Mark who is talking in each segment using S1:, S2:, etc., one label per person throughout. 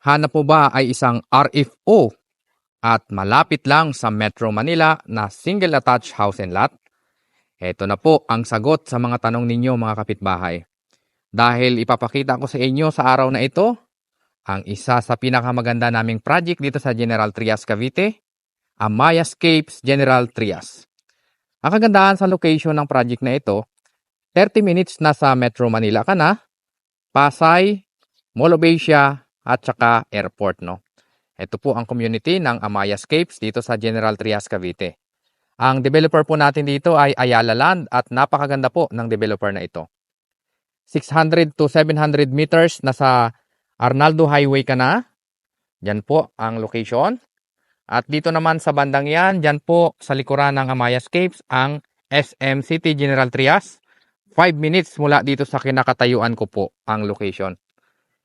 S1: Hanap mo ba ay isang RFO at malapit lang sa Metro Manila na single attached house and lot? Ito na po ang sagot sa mga tanong ninyo mga kapitbahay. Dahil ipapakita ko sa inyo sa araw na ito ang isa sa pinakamaganda naming project dito sa General Trias, Cavite, Amayascapes General Trias. Ang kagandahan sa location ng project na ito, 30 minutes na sa Metro Manila ka na, Pasay, Mall of Asia, at saka airport, no? Ito po ang community ng Amayascapes dito sa General Trias, Cavite. Ang developer po natin dito ay Ayala Land at napakaganda po ng developer na ito. 600 to 700 meters na sa Arnaldo Highway ka na. Yan po ang location. At dito naman sa bandang yan, dyan po sa likuran ng Amayascapes ang SM City General Trias. 5 minutes mula dito sa kinakatayuan ko po ang location.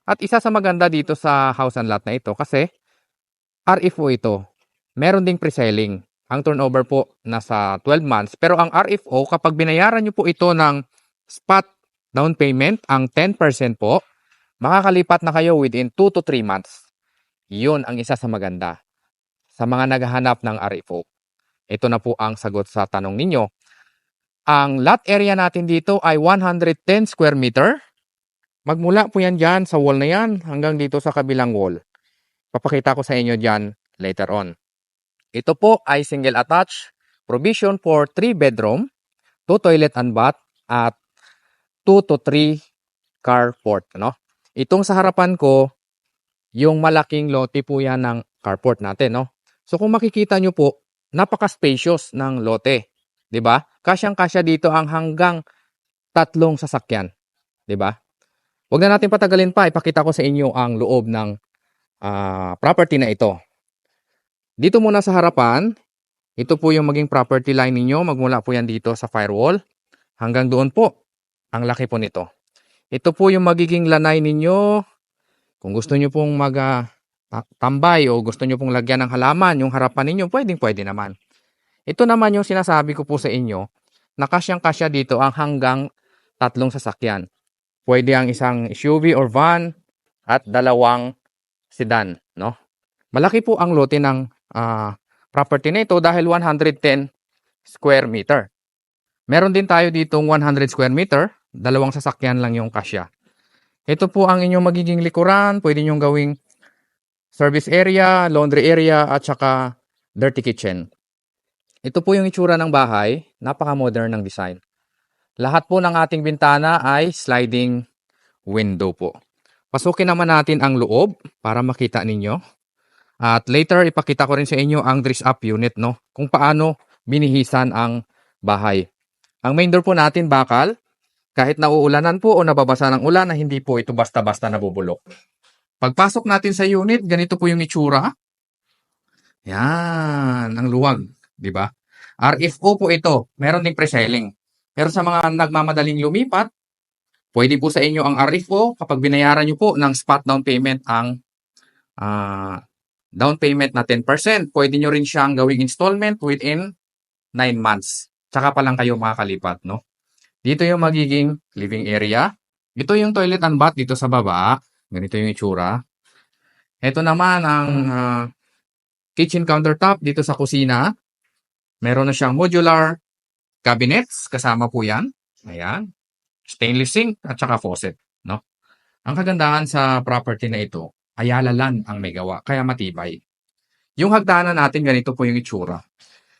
S1: At isa sa maganda dito sa house and lot na ito kasi RFO ito. Meron ding pre-selling. Ang turnover po nasa 12 months. Pero ang RFO, kapag binayaran nyo po ito ng spot down payment, ang 10% po, makakalipat na kayo within 2 to 3 months. Yun ang isa sa maganda sa mga naghahanap ng RFO. Ito na po ang sagot sa tanong ninyo. Ang lot area natin dito ay 110 square meter. Magmula po yan dyan sa wall na yan hanggang dito sa kabilang wall. Papakita ko sa inyo dyan later on. Ito po ay single attached, provision for 3 bedroom, 2 toilet and bath, at 2 to 3 carport. No? Itong sa harapan ko, yung malaking lote po yan ng carport natin. No? So kung makikita nyo po, napaka-spacious ng lote. 'Di ba? Kasyang-kasya dito ang hanggang 3 sasakyan. 'Di ba? Huwag na natin patagalin pa. Ipakita ko sa inyo ang loob ng property na ito. Dito muna sa harapan, ito po yung maging property line ninyo. Magmula po yan dito sa firewall. Hanggang doon po. Ang laki po nito. Ito po yung magiging lanay ninyo. Kung gusto nyo pong tambay o gusto nyo pong lagyan ng halaman, yung harapan ninyo, pwede naman. Ito naman yung sinasabi ko po sa inyo, na kasyang-kasya dito ang hanggang 3 sasakyan. Pwede ang isang SUV or van at 2 sedan, no? Malaki po ang lote ng property na ito dahil 110 square meter. Meron din tayo ditong 100 square meter, 2 sasakyan lang yung kasya. Ito po ang inyong magiging likuran, pwede nyong gawing service area, laundry area, at saka dirty kitchen. Ito po yung itsura ng bahay, napaka-modern ng design. Lahat po ng ating bintana ay sliding window po. Pasukin naman natin ang loob para makita ninyo. At later, ipakita ko rin sa inyo ang dress-up unit, no? Kung paano binihisan ang bahay. Ang main door po natin bakal. Kahit nauulanan po o nababasa ng ulan, na hindi po ito basta-basta nabubulok. Pagpasok natin sa unit, ganito po yung itsura. Yan, ang luwag. Diba? RFO po ito. Meron ding pre-selling. Pero sa mga nagmamadaling lumipat, pwede po sa inyo ang RFO kapag binayaran nyo po ng spot down payment ang down payment na 10%. Pwede nyo rin siyang gawing installment within 9 months. Tsaka pa lang kayo makakalipat, no? Dito yung magiging living area. Ito yung toilet and bath dito sa baba. Ganito yung itsura. Ito naman ang kitchen countertop dito sa kusina. Meron na siyang modular cabinets. Kasama po yan. Ayan. Stainless sink at saka faucet. No? Ang kagandahan sa property na ito, Ayala Land ang may gawa. Kaya matibay. Yung hagdanan natin, ganito po yung itsura.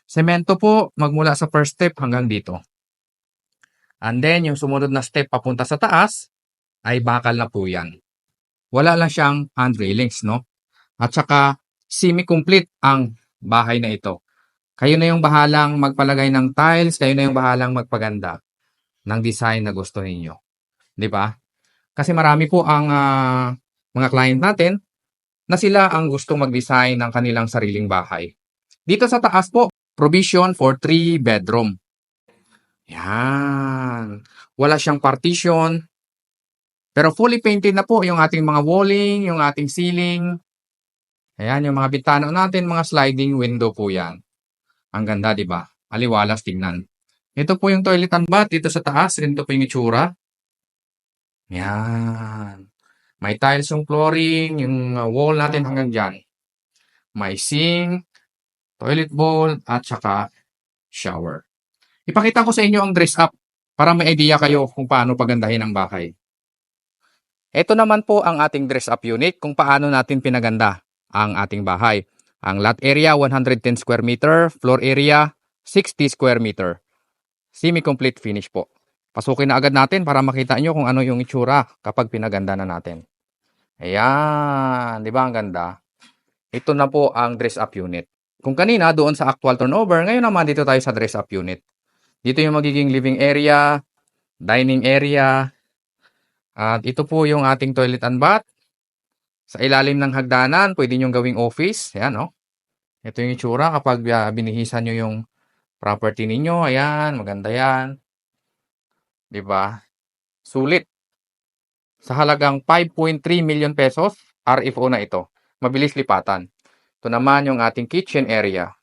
S1: Semento po, magmula sa first step hanggang dito. And then, yung sumunod na step papunta sa taas, ay bakal na po yan. Wala lang siyang hand railings, no? At saka, semi-complete ang bahay na ito. Kayo na yung bahalang magpalagay ng tiles, kayo na yung bahalang magpaganda ng design na gusto ninyo. Di ba? Kasi marami po ang mga client natin na sila ang gustong mag-design ng kanilang sariling bahay. Dito sa taas po, provision for 3 bedroom. Yan. Wala siyang partition. Pero fully painted na po yung ating mga walling, yung ating ceiling. Ayan, yung mga bintana natin, mga sliding window po yan. Ang ganda, di ba? Aliwalas tingnan. Ito po yung toilet and bath dito sa taas. Ito po yung itsura. Yan. May tiles yung flooring, yung wall natin hanggang dyan. May sink, toilet bowl, at saka shower. Ipakita ko sa inyo ang dress up para may idea kayo kung paano pagandahin ang bahay. Ito naman po ang ating dress up unit kung paano natin pinaganda ang ating bahay. Ang lot area 110 square meter, floor area 60 square meter. Semi-complete finish po. Pasukin na agad natin para makita nyo kung ano yung itsura kapag pinaganda na natin. Ayan, di ba ang ganda? Ito na po ang dress up unit. Kung kanina doon sa actual turnover, ngayon naman dito tayo sa dress up unit. Dito yung magiging living area, dining area, at ito po yung ating toilet and bath. Sa ilalim ng hagdanan, pwede nyo gawing office. Ayan, oh. Ito yung itsura kapag binihisan nyo yung property ninyo. Ayan, maganda yan. Diba? Sulit. Sa halagang 5.3 million pesos, RFO na ito. Mabilis lipatan. Ito naman yung ating kitchen area.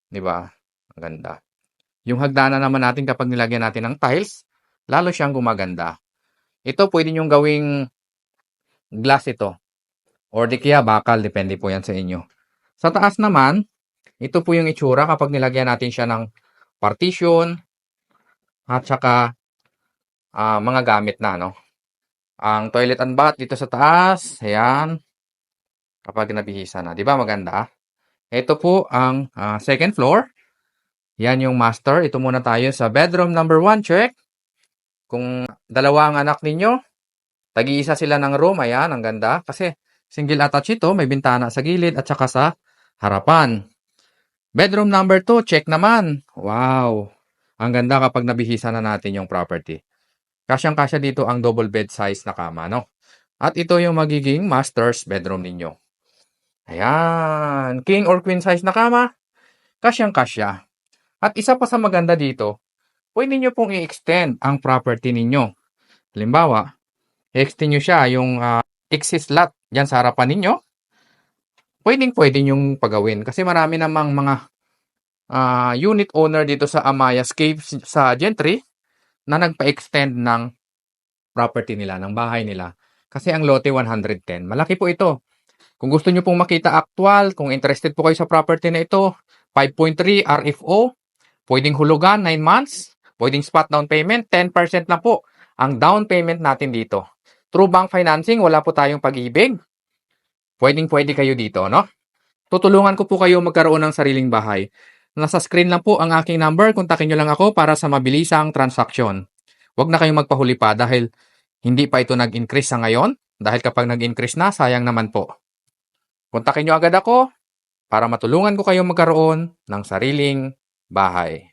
S1: Diba? Maganda. Yung hagdanan naman natin kapag nilagyan natin ng tiles, lalo siyang gumaganda. Ito pwede nyong gawing glass ito. Or di kaya bakal, depende po yan sa inyo. Sa taas naman, ito po yung itsura kapag nilagyan natin siya ng partition at saka mga gamit na, no? Ang toilet and bath dito sa taas, ayan, kapag nabihisa na. Di ba maganda? Ito po ang second floor. Yan yung master. Ito muna tayo sa bedroom number 1, check. Kung dalawa ang anak ninyo, tag-iisa sila ng room, ayan, ang ganda. Kasi single attached ito, may bintana sa gilid at saka sa harapan. Bedroom number 2, check naman. Wow! Ang ganda kapag nabihisa na natin yung property. Kasyang-kasya dito ang double bed size na kama, no? At ito yung magiging master's bedroom ninyo. Ayan. King or queen size na kama, kasyang-kasya. At isa pa sa maganda dito, pwede nyo pong i-extend ang property ninyo. Halimbawa, i-extend nyo siya yung exit lot dyan sa harapan ninyo. Pwede nyong pagawin kasi marami namang mga unit owner dito sa Amaya's Caves sa Gentry na nagpa-extend ng property nila, ng bahay nila. Kasi ang lote 110. Malaki po ito. Kung gusto nyo pong makita actual, kung interested po kayo sa property na ito, 5.3 RFO, pwedeng hulugan 9 months, pwedeng spot down payment, 10% na po ang down payment natin dito. True bank financing, wala po tayong pag-ibig. Pwede kayo dito, no? Tutulungan ko po kayo magkaroon ng sariling bahay. Nasa screen lang po ang aking number. Kontakin nyo lang ako para sa mabilisang transaksyon. Huwag na kayong magpahuli pa dahil hindi pa ito nag-increase sa ngayon. Dahil kapag nag-increase na, sayang naman po. Kontakin nyo agad ako para matulungan ko kayo magkaroon ng sariling bahay.